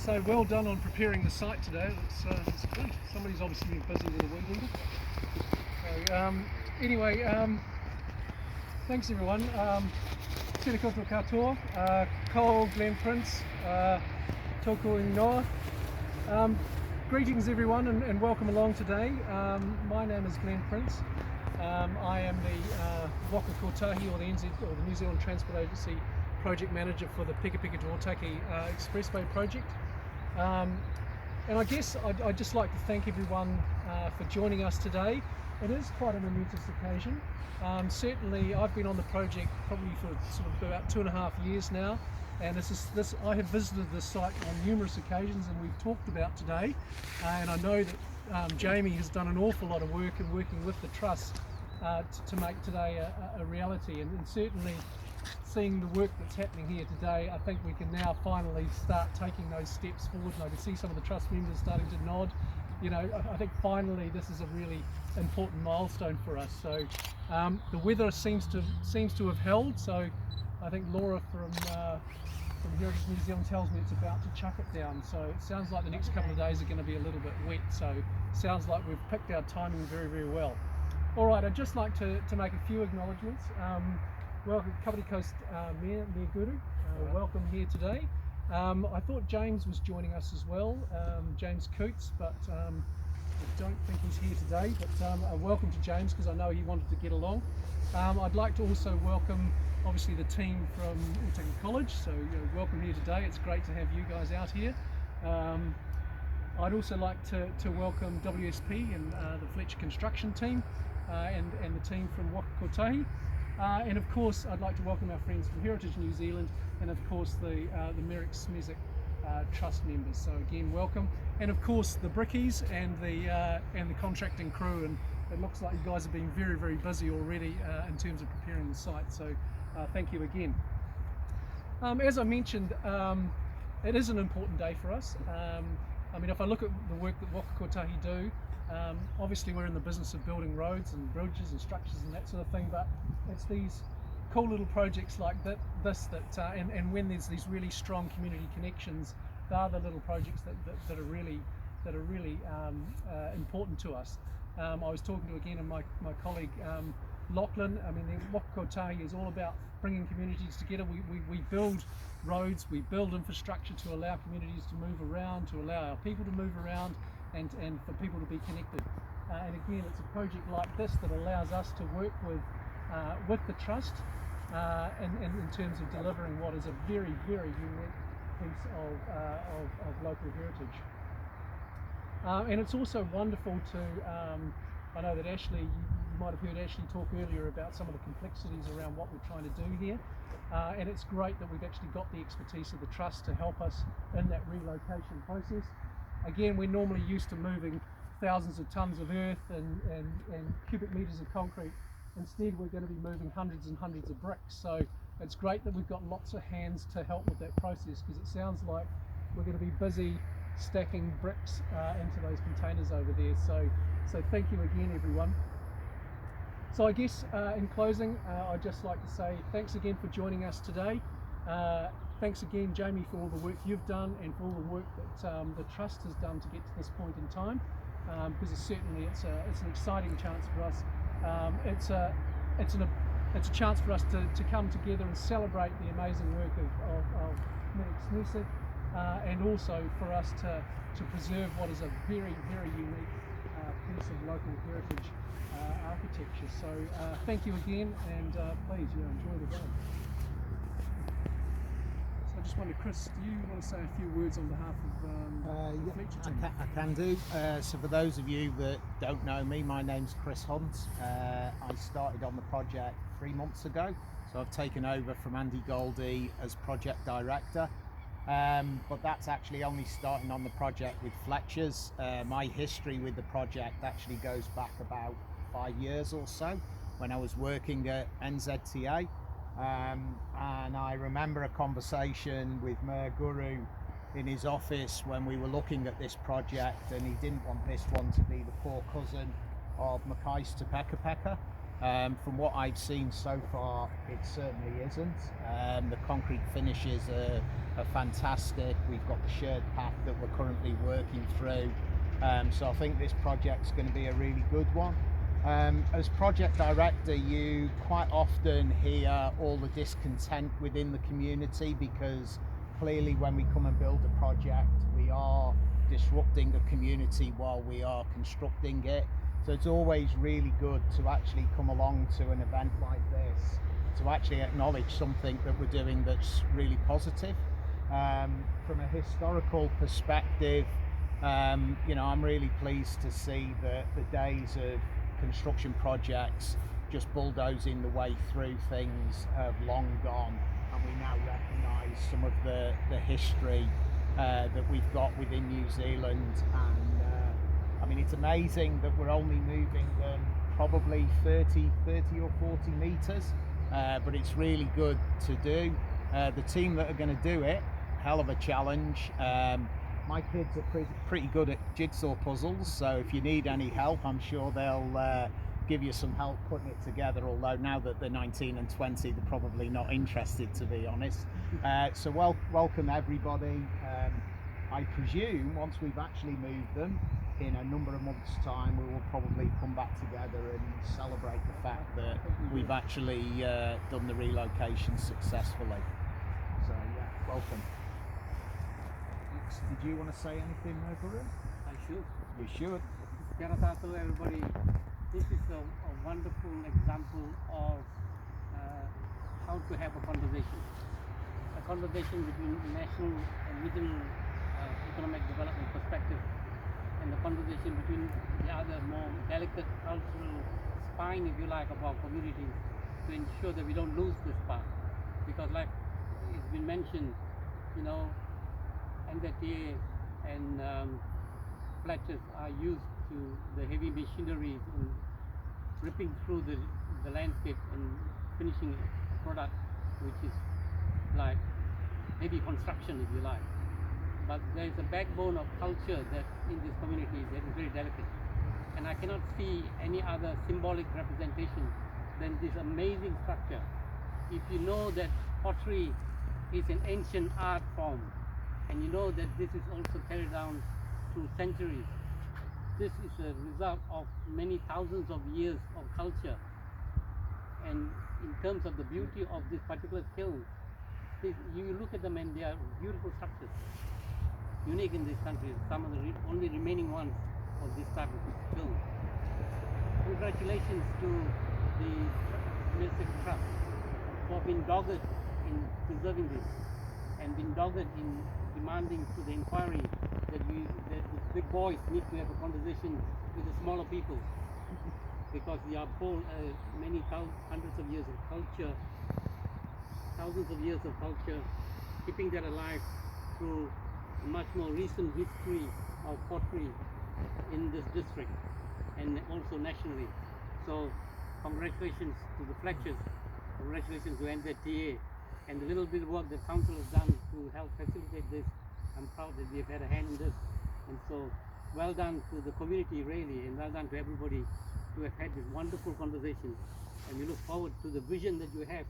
So well done on preparing the site today. It's good. Somebody's obviously been busy with the weekend. So anyway, thanks everyone. Tēnā koutou katoa, ko Glenn Prince, tōku ingoa. Greetings everyone and welcome along today. My name is Glenn Prince. I am the Waka Kotahi, or the NZ, or the New Zealand Transport Agency project manager for the Peka Peka to Otaki Expressway project. And I guess I'd just like to thank everyone for joining us today. It is quite a momentous occasion. Certainly I've been on the project probably for sort of about 2.5 years now, and I have visited this site on numerous occasions, and we've talked about today, and I know that Jamie has done an awful lot of work in working with the Trust to make today a reality, and certainly seeing the work that's happening here today, I think we can now finally start taking those steps forward, and I can see some of the Trust members starting to nod. You know, I think finally this is a really important milestone for us. So the weather seems to have held, so I think Laura from Heritage New Zealand tells me it's about to chuck it down, so it sounds like the next couple of days are going to be a little bit wet, so it sounds like we've picked our timing very, very well. Alright, I'd just like to make a few acknowledgements. Welcome, Kapiti Coast Mayor Guru, welcome here today. I thought James was joining us as well, James Coots, but I don't think he's here today, but welcome to James, because I know he wanted to get along. I'd like to also welcome obviously the team from Otaki College, so welcome here today. It's great to have you guys out here. I'd also like to welcome WSP and the Fletcher construction team and the team from Waka Kotahi. And of course I'd like to welcome our friends from Heritage New Zealand, and of course the Merrick Smezek Trust members. So again, welcome, and of course the brickies and the contracting crew. And it looks like you guys have been very, very busy already in terms of preparing the site. So thank you again. As I mentioned, it is an important day for us. I mean, if I look at the work that Waka Kotahi do, obviously we're in the business of building roads and bridges and structures and that sort of thing, but it's these cool little projects like that and when there's these really strong community connections, they are the little projects that are really important to us. I was talking to again my colleague Lachlan. I mean, the Waka Kotahi is all about bringing communities together. We build roads, we build infrastructure to allow communities to move around, to allow our people to move around, and for people to be connected. And again, it's a project like this that allows us to work with the Trust in terms of delivering what is a very, very unique piece of local heritage. And it's also wonderful to, I know that Ashley, you might have heard Ashley talk earlier about some of the complexities around what we're trying to do here. And it's great that we've actually got the expertise of the Trust to help us in that relocation process. Again, we're normally used to moving thousands of tons of earth and cubic meters of concrete. Instead, we're going to be moving hundreds and hundreds of bricks. So it's great that we've got lots of hands to help with that process, because it sounds like we're going to be busy stacking bricks into those containers over there. So thank you again, everyone. So I guess in closing, I'd just like to say thanks again for joining us today. Thanks again, Jamie, for all the work you've done and for all the work that the Trust has done to get to this point in time, because it's an exciting chance for us. It's a chance for us to come together and celebrate the amazing work of Merrick Smezek, and also for us to preserve what is a very, very unique piece of local heritage architecture. So thank you again, and please enjoy the day. So I just wonder, Chris, do you want to say a few words on behalf of the Fletcher team? I can do. So for those of you that don't know me, my name's Chris Hunt. I started on the project 3 months ago, so I've taken over from Andy Goldie as project director. But that's actually only starting on the project with Fletcher's. My history with the project actually goes back about 5 years or so, when I was working at NZTA. And I remember a conversation with Mayor Guru in his office when we were looking at this project, and he didn't want this one to be the poor cousin of Mackay's to Peka Peka. From what I've seen so far, it certainly isn't. The concrete finishes are fantastic. We've got the shared path that we're currently working through. So I think this project's going to be a really good one. As project director, you quite often hear all the discontent within the community, because clearly when we come and build a project, we are disrupting a community while we are constructing it. So it's always really good to actually come along to an event like this, to actually acknowledge something that we're doing that's really positive. From a historical perspective, I'm really pleased to see that the days of construction projects just bulldozing the way through things have long gone, and we now recognise some of the history that we've got within New Zealand. And I mean, it's amazing that we're only moving them probably 30 or 40 metres, but it's really good to do. The team that are going to do it, hell of a challenge. My kids are pretty good at jigsaw puzzles, so if you need any help, I'm sure they'll give you some help putting it together, although now that they're 19 and 20, they're probably not interested, to be honest. So welcome everybody. I presume once we've actually moved them, in a number of months' time, we will probably come back together and celebrate the fact that we've actually done the relocation successfully. So yeah, welcome. Did you want to say anything, Guru? I should. You should. Kia ora tātou, everybody. This is a wonderful example of how to have a conversation between national and regional economic development perspective, and the conversation between the other more delicate cultural spine, if you like, of our communities, to ensure that we don't lose this part. Because like it's been mentioned, NZTA and Fletchers are used to the heavy machineries and ripping through the landscape and finishing a product which is like heavy construction, if you like. But there is a backbone of culture that in this community that is very delicate, and I cannot see any other symbolic representation than this amazing structure. If you know that pottery is an ancient art form, and you know that this is also carried down through centuries, this is a result of many thousands of years of culture. And in terms of the beauty of this particular kiln, you look at them and they are beautiful structures, unique in this country, some of the only remaining ones of this type of kiln. Congratulations to the Domestic Trust for being dogged in preserving this, and being dogged in demanding to the inquiry that the big boys need to have a conversation with the smaller people, because we are full many hundreds of years of culture, thousands of years of culture, keeping that alive through a much more recent history of pottery in this district and also nationally. So congratulations to the Fletchers, congratulations to NZTA, and the little bit of work the council has done to help facilitate this. I'm proud that we have had a hand in this, and so well done to the community really, and well done to everybody to have had this wonderful conversation. And we look forward to the vision that you have,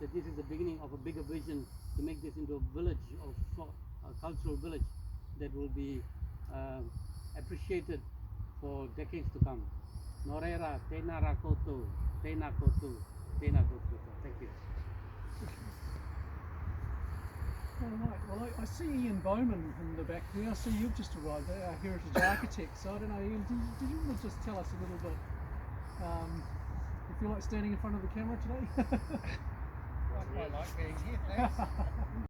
that this is the beginning of a bigger vision to make this into a village of a cultural village that will be appreciated for decades to come. Norera, tēnā rā koutou, tēnā koutou, tēnā koutou. Thank you. All right. Well, I see Ian Bowman in the back there. I see you've just arrived there, our heritage architect. So I don't know, Ian, did you want to just tell us a little bit? You feel like standing in front of the camera today? I quite like being here, thanks.